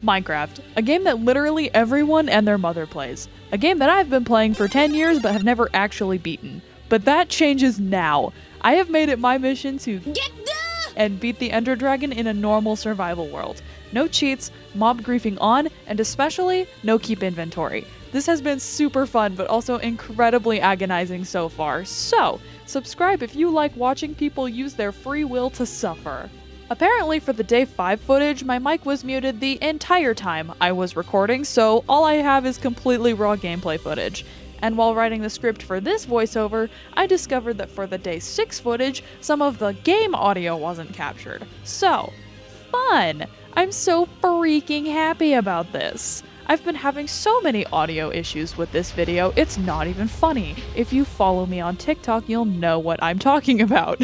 Minecraft, a game that literally everyone and their mother plays. A game that I've been playing for 10 years but have never actually beaten. But that changes now. I have made it my mission to and beat the Ender Dragon in a normal survival world. No cheats, mob griefing on, and especially no keep inventory. This has been super fun but also incredibly agonizing so far. So, subscribe if you like watching people use their free will to suffer. Apparently for the day 5 footage, my mic was muted the entire time I was recording, so all I have is completely raw gameplay footage. And while writing the script for this voiceover, I discovered that for the day 6 footage, some of the game audio wasn't captured. So, fun! I'm so freaking happy about this. I've been having so many audio issues with this video, it's not even funny. If you follow me on TikTok, you'll know what I'm talking about.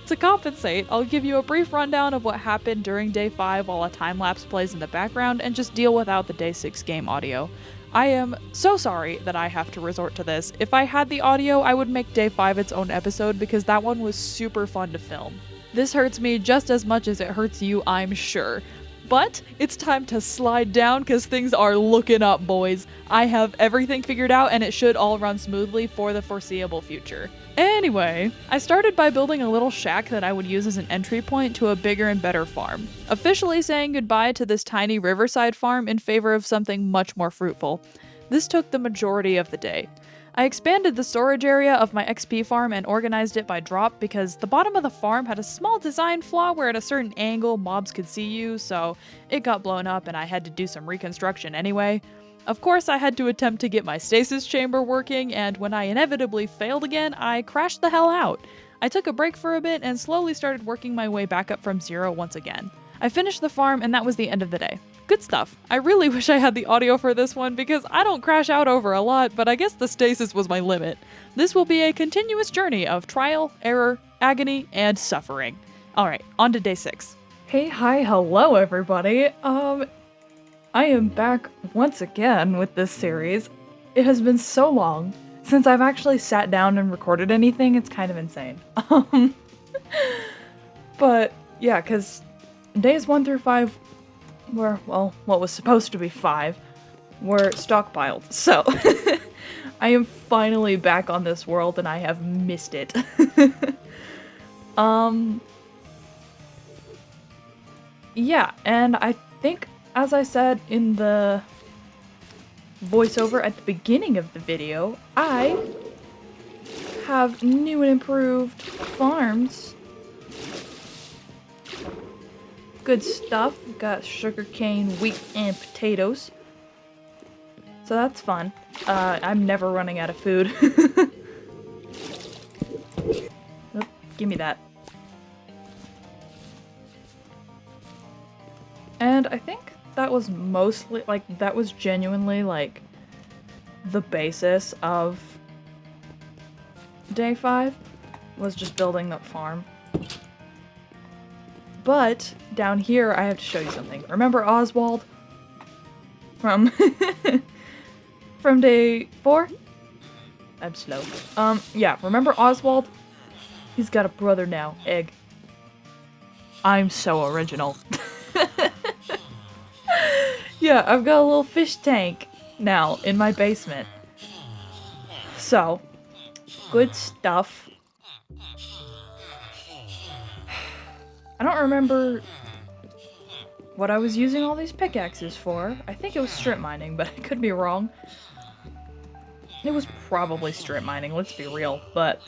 To compensate, I'll give you a brief rundown of what happened during day 5 while a time-lapse plays in the background and just deal without the day 6 game audio. I am so sorry that I have to resort to this. If I had the audio, I would make day 5 its own episode because that one was super fun to film. This hurts me just as much as it hurts you, I'm sure. But it's time to slide down because things are looking up, boys. I have everything figured out and it should all run smoothly for the foreseeable future. Anyway, I started by building a little shack that I would use as an entry point to a bigger and better farm, officially saying goodbye to this tiny riverside farm in favor of something much more fruitful. This took the majority of the day. I expanded the storage area of my XP farm and organized it by drop because the bottom of the farm had a small design flaw where at a certain angle mobs could see you, so it got blown up and I had to do some reconstruction anyway. Of course, I had to attempt to get my stasis chamber working, and when I inevitably failed again, I crashed the hell out. I took a break for a bit and slowly started working my way back up from 0 once again. I finished the farm and that was the end of the day. Good stuff. I really wish I had the audio for this one because I don't crash out over a lot, but I guess the stasis was my limit. This will be a continuous journey of trial, error, agony, and suffering. Alright, on to day 6. Hey, hi, hello everybody. I am back once again with this series. It has been so long since I've actually sat down and recorded anything, it's kind of insane. But yeah, because days 1 through 5 were, well, what was supposed to be 5 were stockpiled. So, I am finally back on this world and I have missed it. Yeah, and I think, as I said in the voiceover at the beginning of the video, I have new and improved farms. Good stuff. We've got sugarcane, wheat, and potatoes. So that's fun. I'm never running out of food. Oop, give me that. And I think that was mostly, like, that was genuinely, like, the basis of day 5, was just building that farm. But, down here, I have to show you something. Remember Oswald? From, from day 4? I'm slow. Yeah, remember Oswald? He's got a brother now, Egg. I'm so original. Yeah, I've got a little fish tank now in my basement. So, good stuff. I don't remember what I was using all these pickaxes for. I think it was strip mining, but I could be wrong. It was probably strip mining, let's be real, but...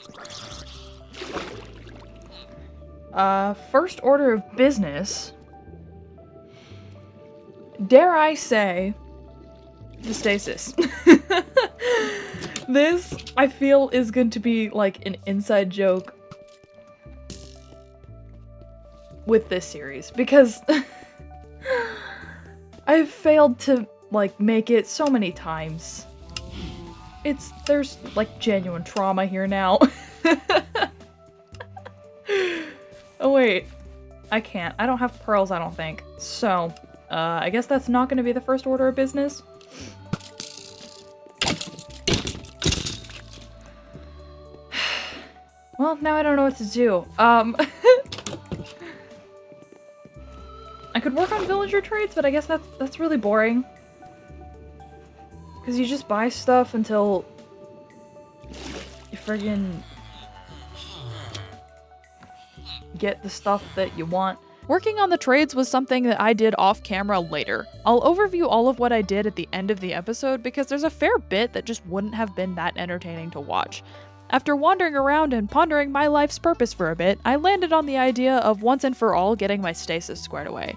first order of business... Dare I say, the stasis. This, I feel, is going to be like an inside joke with this series, because I've failed to, like, make it so many times. There's, like, genuine trauma here now. Oh wait, I can't. I don't have pearls, I don't think. So... I guess that's not going to be the first order of business. Well, now I don't know what to do. I could work on villager trades, but I guess that's really boring. Because you just buy stuff until you friggin' get the stuff that you want. Working on the trades was something that I did off camera later. I'll overview all of what I did at the end of the episode because there's a fair bit that just wouldn't have been that entertaining to watch. After wandering around and pondering my life's purpose for a bit, I landed on the idea of once and for all getting my stasis squared away.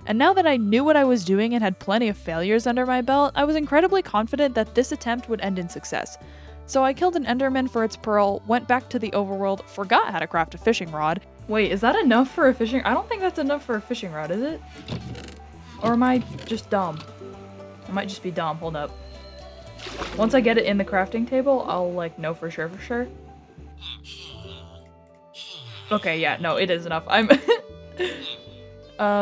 And now that I knew what I was doing and had plenty of failures under my belt, I was incredibly confident that this attempt would end in success. So I killed an enderman for its pearl, went back to the overworld, forgot how to craft a fishing rod. Wait, is that enough for a fishing? I don't think that's enough for a fishing rod, is it? Or am I just dumb? I might just be dumb, hold up. Once I get it in the crafting table, I'll like know for sure. Okay, yeah, no, it is enough. I'm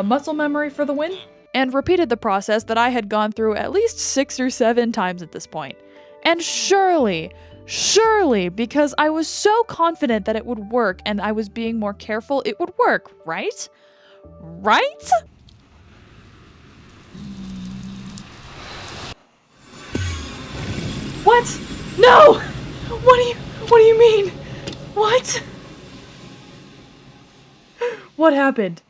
muscle memory for the win. And repeated the process that I had gone through at least 6 or 7 times at this point. And surely, because I was so confident that it would work and I was being more careful, it would work, right? Right? What? No! What do you mean? What? What happened?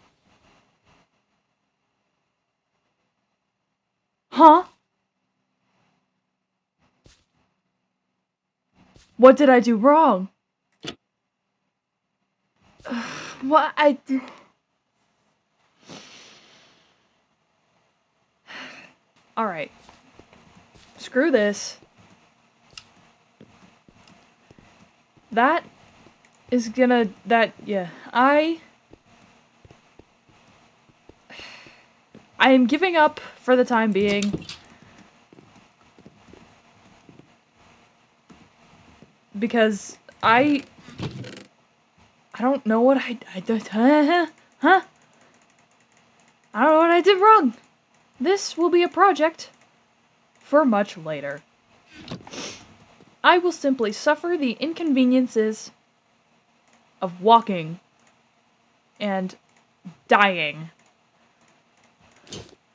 Huh? What did I do wrong? What I did... Alright. Screw this. That is gonna... yeah. I am giving up for the time being. Because I don't know what I did, huh? I don't know what I did wrong. This will be a project for much later. I will simply suffer the inconveniences of walking and dying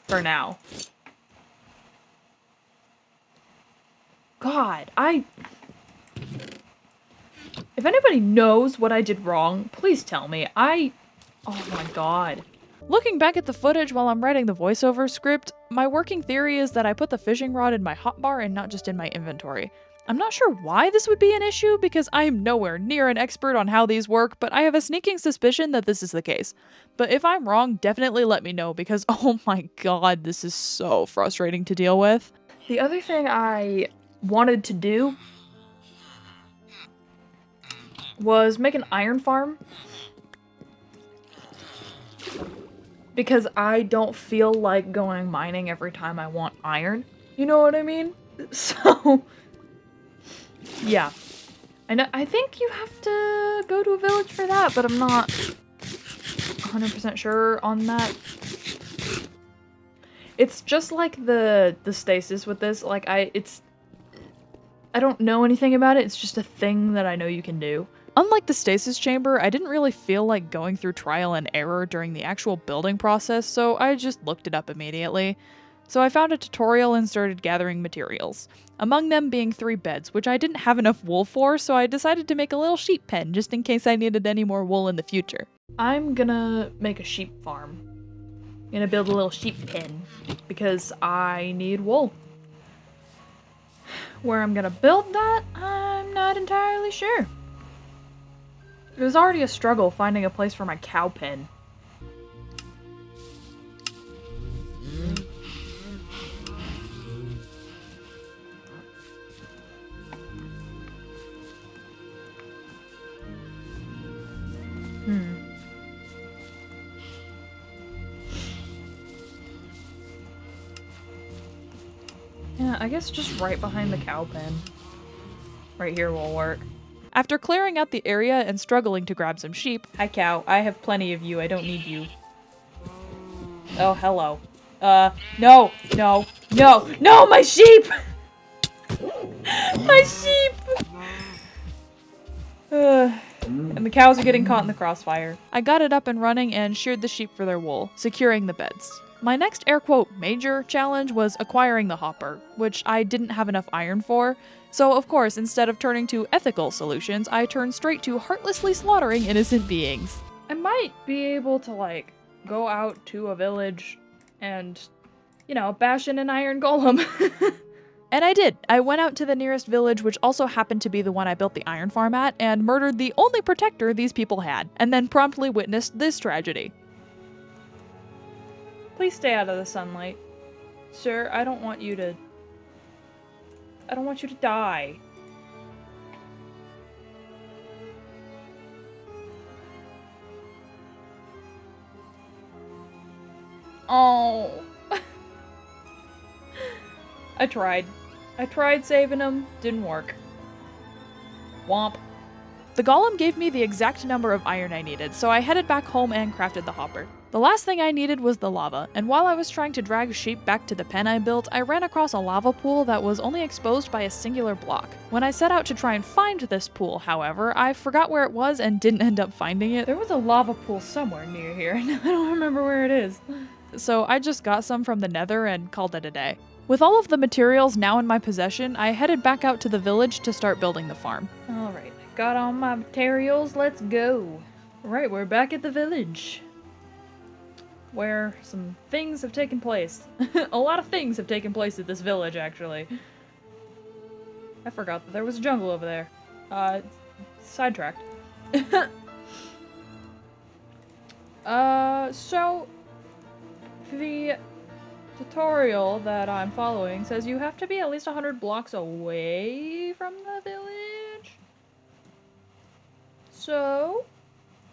for now. God, if anybody knows what I did wrong, please tell me. Oh my god. Looking back at the footage while I'm writing the voiceover script, my working theory is that I put the fishing rod in my hotbar and not just in my inventory. I'm not sure why this would be an issue because I am nowhere near an expert on how these work, but I have a sneaking suspicion that this is the case. But if I'm wrong, definitely let me know because oh my god, this is so frustrating to deal with. The other thing I wanted to do was make an iron farm. Because I don't feel like going mining every time I want iron. You know what I mean? So, yeah. I think you have to go to a village for that, but I'm not 100% sure on that. It's just like the stasis with this, like I don't know anything about it, it's just a thing that I know you can do. Unlike the stasis chamber, I didn't really feel like going through trial and error during the actual building process, so I just looked it up immediately. So I found a tutorial and started gathering materials. Among them being 3 beds, which I didn't have enough wool for, so I decided to make a little sheep pen just in case I needed any more wool in the future. I'm gonna make a sheep farm. I'm gonna build a little sheep pen because I need wool. Where I'm gonna build that, I'm not entirely sure. It was already a struggle finding a place for my cow pen. Yeah, I guess just right behind the cow pen. Right here will work. After clearing out the area and struggling to grab some sheep— Hi cow, I have plenty of you, I don't need you. Oh, hello. No, my sheep! My sheep! And the cows are getting caught in the crossfire. I got it up and running and sheared the sheep for their wool, securing the beds. My next air quote major challenge was acquiring the hopper, which I didn't have enough iron for. So of course, instead of turning to ethical solutions, I turned straight to heartlessly slaughtering innocent beings. I might be able to like go out to a village and, you know, bash in an iron golem. And I did. I went out to the nearest village, which also happened to be the one I built the iron farm at, and murdered the only protector these people had, and then promptly witnessed this tragedy. Please stay out of the sunlight. Sir, I don't want you to die. Oh. I tried saving him, didn't work. Womp. The golem gave me the exact number of iron I needed, so I headed back home and crafted the hopper. The last thing I needed was the lava, and while I was trying to drag sheep back to the pen I built, I ran across a lava pool that was only exposed by a singular block. When I set out to try and find this pool, however, I forgot where it was and didn't end up finding it. There was a lava pool somewhere near here, and I don't remember where it is. So I just got some from the nether and called it a day. With all of the materials now in my possession, I headed back out to the village to start building the farm. Alright, got all my materials, let's go. Alright, we're back at the village, where some things have taken place. A lot of things have taken place at this village, actually. I forgot that there was a jungle over there. Sidetracked. So the tutorial that I'm following says you have to be at least 100 blocks away from the village. So,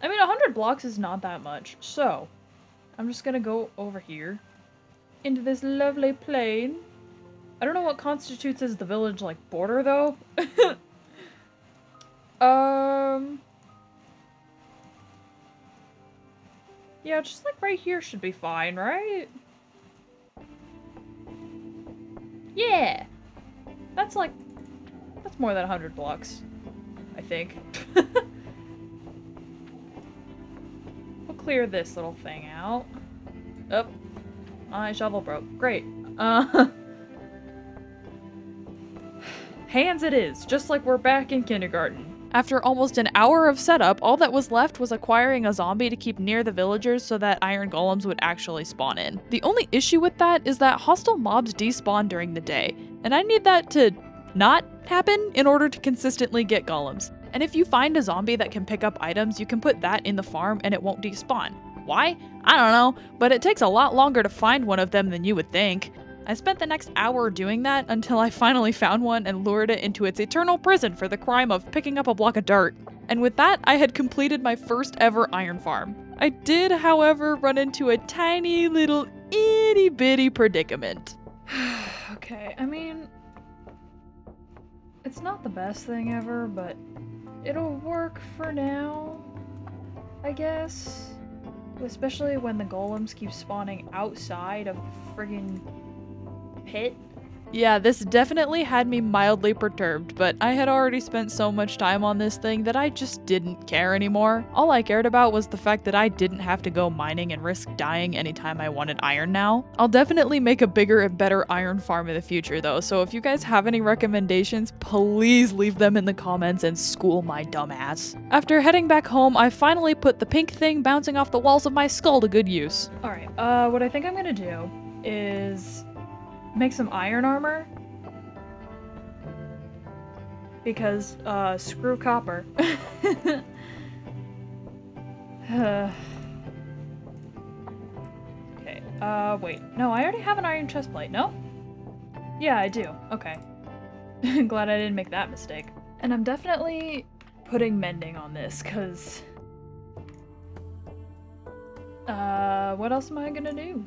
I mean, 100 blocks is not that much. So, I'm just gonna go over here into this lovely plain. I don't know what constitutes as the village, like, border, though. Yeah, just like right here should be fine, right? Yeah! That's more than 100 blocks, I think. We'll clear this little thing out. Oh, my shovel broke. Great. Hands it is, just like we're back in kindergarten. After almost an hour of setup, all that was left was acquiring a zombie to keep near the villagers so that iron golems would actually spawn in. The only issue with that is that hostile mobs despawn during the day, and I need that to not happen in order to consistently get golems. And if you find a zombie that can pick up items, you can put that in the farm and it won't despawn. Why? I don't know, but it takes a lot longer to find one of them than you would think. I spent the next hour doing that until I finally found one and lured it into its eternal prison for the crime of picking up a block of dirt. And with that, I had completed my first ever iron farm. I did, however, run into a tiny little itty bitty predicament. Okay, I mean, it's not the best thing ever, but it'll work for now, I guess. Especially when the golems keep spawning outside of the friggin' pit. Yeah, this definitely had me mildly perturbed, but I had already spent so much time on this thing that I just didn't care anymore. All I cared about was the fact that I didn't have to go mining and risk dying anytime I wanted iron now. I'll definitely make a bigger and better iron farm in the future though, so if you guys have any recommendations, please leave them in the comments and school my dumb ass. After heading back home, I finally put the pink thing bouncing off the walls of my skull to good use. Alright, what I think I'm gonna do is make some iron armor, because screw copper. Okay, wait, no, I already have an iron chestplate, no? Yeah, I do, okay. Glad I didn't make that mistake. And I'm definitely putting mending on this, cause what else am I gonna do?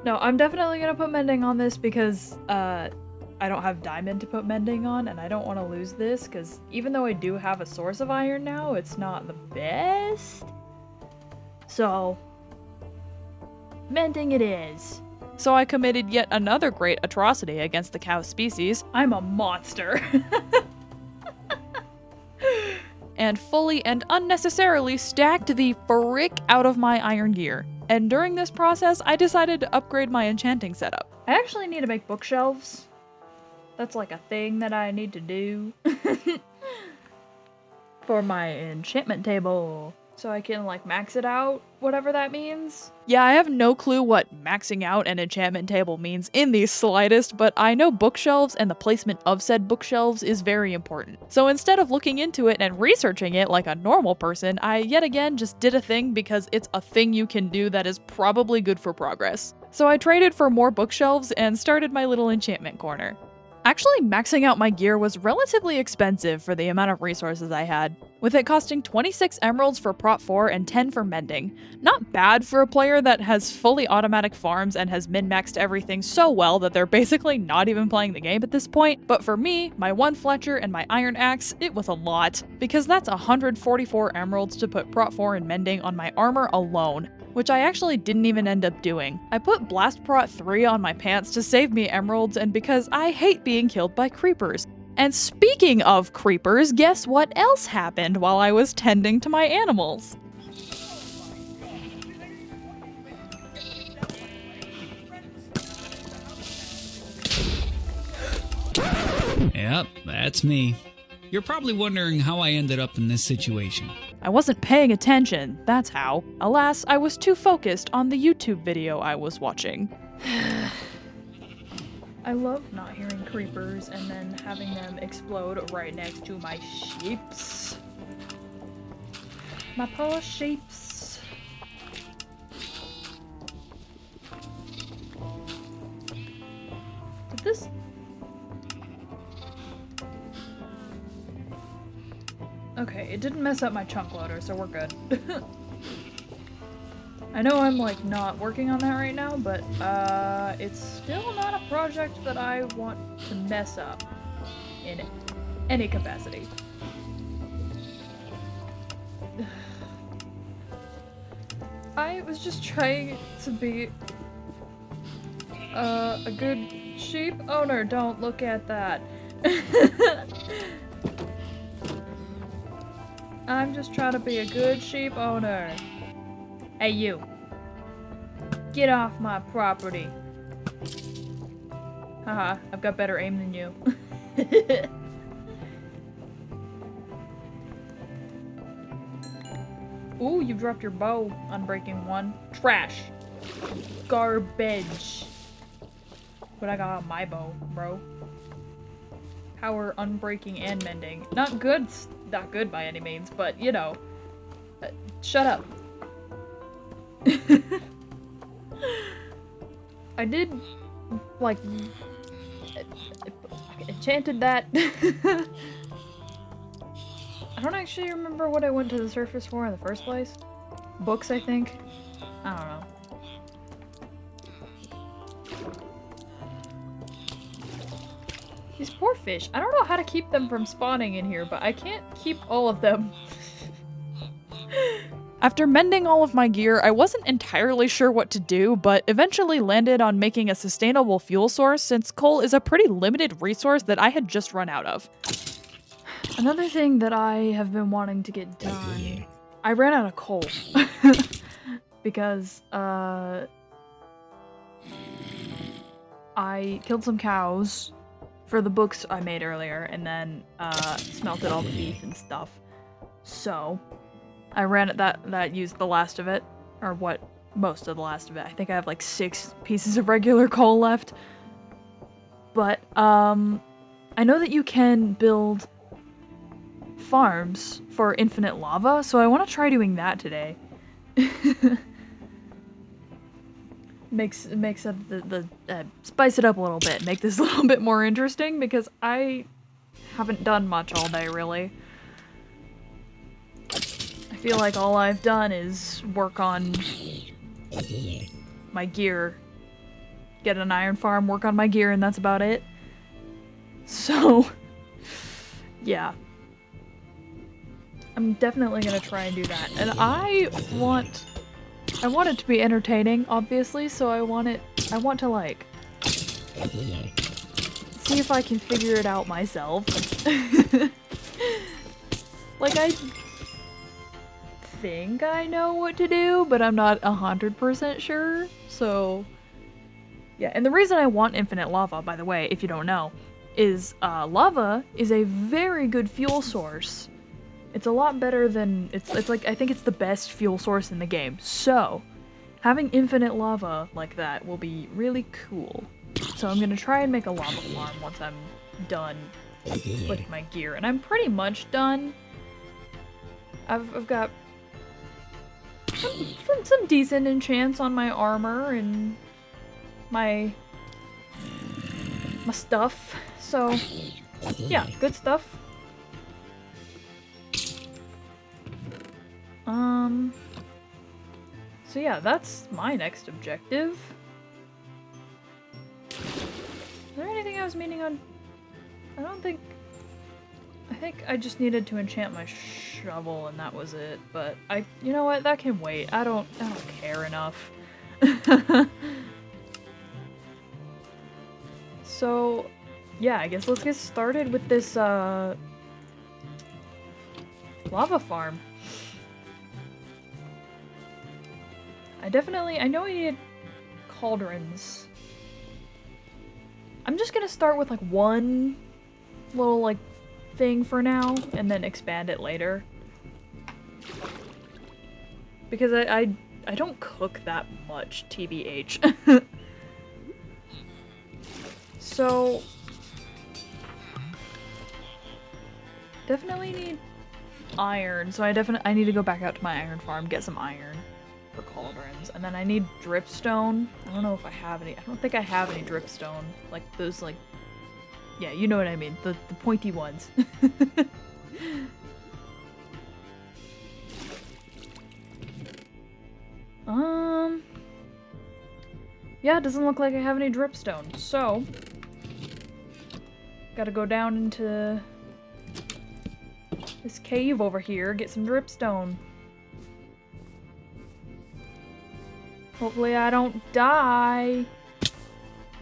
No, I'm definitely gonna put mending on this because, I don't have diamond to put mending on, and I don't want to lose this, because even though I do have a source of iron now, it's not the best. So, mending it is. So I committed yet another great atrocity against the cow species. I'm a monster. and fully and unnecessarily stacked the frick out of my iron gear. And during this process, I decided to upgrade my enchanting setup. I actually need to make bookshelves. That's like a thing that I need to do for my enchantment table. So I can like max it out, whatever that means. Yeah, I have no clue what maxing out an enchantment table means in the slightest, but I know bookshelves and the placement of said bookshelves is very important. So instead of looking into it and researching it like a normal person, I yet again just did a thing because it's a thing you can do that is probably good for progress. So I traded for more bookshelves and started my little enchantment corner. Actually, maxing out my gear was relatively expensive for the amount of resources I had, with it costing 26 emeralds for prot 4 and 10 for mending. Not bad for a player that has fully automatic farms and has min-maxed everything so well that they're basically not even playing the game at this point, but for me, my one Fletcher and my iron axe, it was a lot, because that's 144 emeralds to put prot 4 and mending on my armor alone, which I actually didn't even end up doing. I put Blast Prot 3 on my pants to save me emeralds and because I hate being killed by creepers. And speaking of creepers, guess what else happened while I was tending to my animals? Yep, that's me. You're probably wondering how I ended up in this situation. I wasn't paying attention, that's how. Alas, I was too focused on the YouTube video I was watching. I love not hearing creepers and then having them explode right next to my sheeps. My poor sheeps. Did this... Okay, it didn't mess up my chunk loader, so we're good. I know I'm like not working on that right now, but it's still not a project that I want to mess up in any capacity. I was just trying to be a good sheep owner. Don't look at that. I'm just trying to be a good sheep owner. Hey you. Get off my property. Haha, I've got better aim than you. Ooh, you dropped your bow, Unbreaking One. Trash. Garbage. What I got on my bow, bro. Power, Unbreaking, and Mending. Not good by any means, but you know. Shut up. I did, like, enchanted that. I don't actually remember what I went to the surface for in the first place. Books, I think. I don't know. These poor fish. I don't know how to keep them from spawning in here, but I can't keep all of them. After mending all of my gear, I wasn't entirely sure what to do, but eventually landed on making a sustainable fuel source since coal is a pretty limited resource that I had just run out of. Another thing that I have been wanting to get done... I ran out of coal. Because, I killed some cows for the books I made earlier, and then, smelted all the beef and stuff. So... I ran it that used the last of it, or what, most of the last of it. I think I have like 6 pieces of regular coal left. But, I know that you can build farms for infinite lava, so I want to try doing that today. Makes up the spice it up a little bit, make this a little bit more interesting, because I haven't done much all day, really. I feel like all I've done is work on my gear. Get an iron farm, work on my gear, and that's about it. So, yeah. I'm definitely gonna try and do that. And I want it to be entertaining, obviously, so I want to, like, see if I can figure it out myself. Like, I think I know what to do, but I'm not 100% sure, so... Yeah, and the reason I want infinite lava, by the way, if you don't know, is lava is a very good fuel source. It's a lot better than... It's like, I think it's the best fuel source in the game. So, having infinite lava like that will be really cool. So I'm gonna try and make a lava farm once I'm done with my gear. And I'm pretty much done. I've got some decent enchants on my armor and my stuff. So, yeah, good stuff. So yeah, that's my next objective. Is there anything I was meaning on? I think I just needed to enchant my shovel and that was it, but you know what, that can wait. I don't care enough. So, yeah, I guess let's get started with this, lava farm. I know I need cauldrons. I'm just gonna start with, like, one little, like, thing for now, and then expand it later. Because I don't cook that much, TBH. So... Definitely need iron, so I need to go back out to my iron farm, get some iron for cauldrons, and then I need dripstone. I don't know if I have any. I don't think I have any dripstone. Like those, like, yeah, you know what I mean. The pointy ones. Yeah, it doesn't look like I have any dripstone, so gotta go down into this cave over here, get some dripstone. Hopefully I don't die.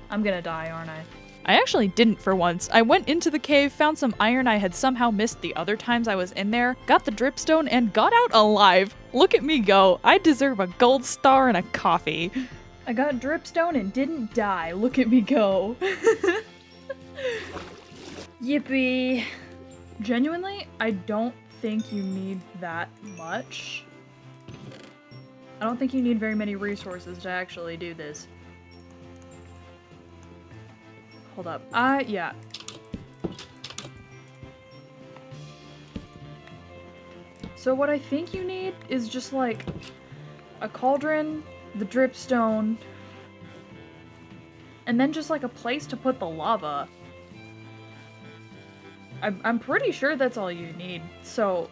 I'm gonna die, aren't I? I actually didn't for once. I went into the cave, found some iron I had somehow missed the other times I was in there, got the dripstone, and got out alive. Look at me go. I deserve a gold star and a coffee. I got dripstone and didn't die. Look at me go. Yippee. Genuinely, I don't think you need that much. I don't think you need very many resources to actually do this. Hold up. Yeah. So what I think you need is just like a cauldron, the dripstone, and then just like a place to put the lava. I'm pretty sure that's all you need. So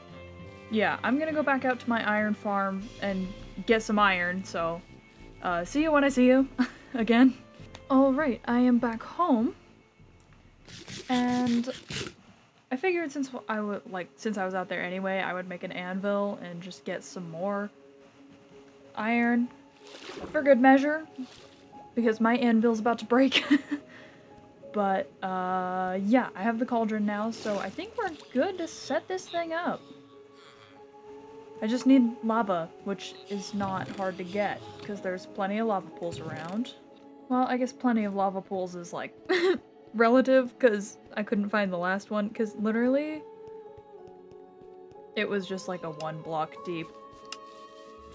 yeah, I'm gonna go back out to my iron farm and get some iron, so see you when I see you again. Alright, I am back home, and I figured since I was out there anyway, I would make an anvil and just get some more iron for good measure, because my anvil's about to break. But yeah, I have the cauldron now, so I think we're good to set this thing up. I just need lava, which is not hard to get, because there's plenty of lava pools around. Well, I guess plenty of lava pools is, like, relative, because I couldn't find the last one, because literally, it was just, like, a 1 block deep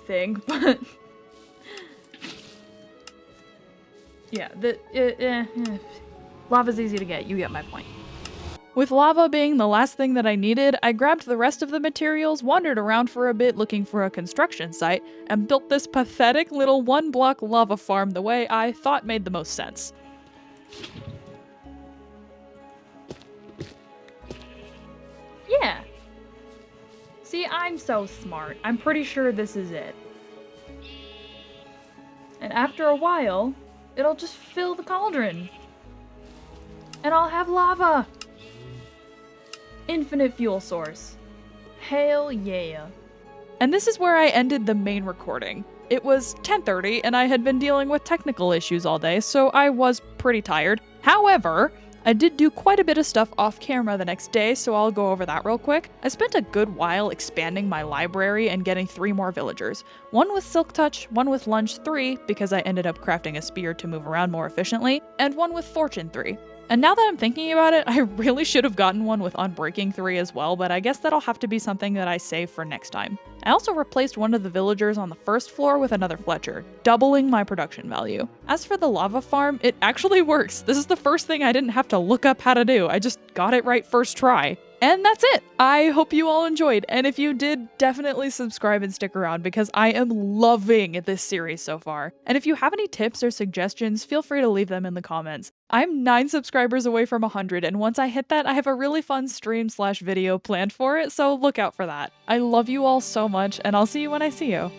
thing, but... yeah, lava's easy to get, you get my point. With lava being the last thing that I needed, I grabbed the rest of the materials, wandered around for a bit looking for a construction site, and built this pathetic little 1 block lava farm the way I thought made the most sense. Yeah. See, I'm so smart. I'm pretty sure this is it. And after a while, it'll just fill the cauldron. And I'll have lava! Infinite fuel source. Hell yeah. And this is where I ended the main recording. It was 10:30 and I had been dealing with technical issues all day, so I was pretty tired. However, I did do quite a bit of stuff off camera the next day, so I'll go over that real quick. I spent a good while expanding my library and getting 3 more villagers. One with Silk Touch, one with Lunge 3, because I ended up crafting a spear to move around more efficiently, and one with Fortune 3. And now that I'm thinking about it, I really should have gotten one with Unbreaking 3 as well, but I guess that'll have to be something that I save for next time. I also replaced one of the villagers on the first floor with another Fletcher, doubling my production value. As for the lava farm, it actually works. This is the first thing I didn't have to look up how to do. I just got it right first try. And that's it! I hope you all enjoyed, and if you did, definitely subscribe and stick around because I am loving this series so far. And if you have any tips or suggestions, feel free to leave them in the comments. I'm 9 subscribers away from 100, and once I hit that, I have a really fun stream/video planned for it, so look out for that. I love you all so much, and I'll see you when I see you.